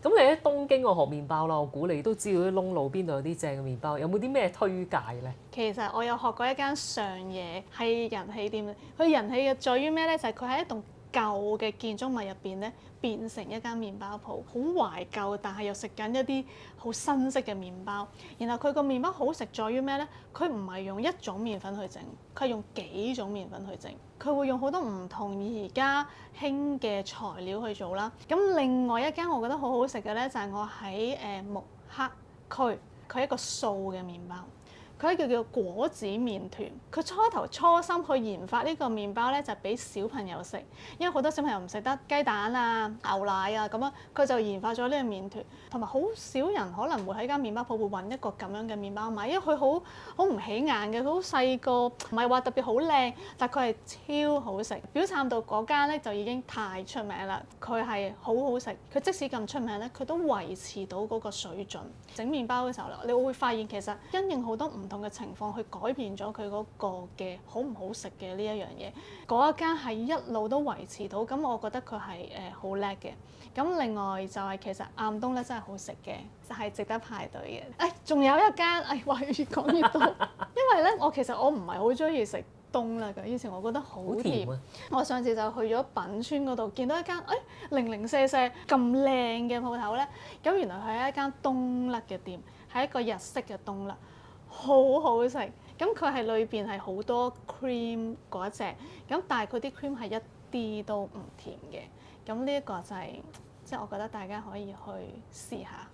咁你喺東京我學麵包啦，我估你都知道啲窿路邊度有啲正嘅麵包，有冇啲咩推介咧？其實我有學過一間上野係人氣店，佢人氣嘅在於咩咧？就係佢喺一棟舊嘅建築物入邊咧，變成一間麵包鋪，好懷舊，但係又食緊一啲好新式嘅麵包。然後佢個麵包好食在於咩咧？佢唔係用一種麵粉去整，佢係用幾種麵粉去整。佢會用好多唔同而家興嘅材料去做啦。咁另外一間我覺得好好食嘅咧，就係我喺目黑區，佢係一個素嘅麵包。佢叫果子麵團，佢初心去研發呢個麵包咧，就係俾小朋友食，因為好多小朋友唔食得雞蛋啊、牛奶啊咁樣，佢就研發咗呢個麵團，同埋好少人可能會喺間麵包鋪會揾一個咁樣嘅麵包買，因為佢好唔起眼嘅，佢好細個，唔係話特別好靚，但佢係超好食。表參道嗰間咧就已經太出名啦，佢係好好食，佢即使咁出名咧，佢都維持到嗰個水準。整麵包嘅時候咧，你會發現其實因應好多唔同嘅情況去改變咗佢嗰個嘅好唔好食嘅呢一樣嘢。嗰一間係一路都維持到，咁我覺得佢係好叻嘅。咁另外就係其實暗東咧真係好食嘅，就係值得排隊嘅。仲有一間，話越講越多，因為咧我其實我唔係好中意食冬甩嘅，以前我覺得好甜。我上次就去咗品川嗰度，見到一間零零舍舍咁靚嘅鋪頭咧，咁原來佢係一間冬甩嘅店，係一個日式嘅冬甩，好好食。咁佢係裏邊係好多 cream 嗰一隻，咁但係佢啲 cream 係一啲都唔甜嘅。咁呢一個就係即係我覺得大家可以去試下。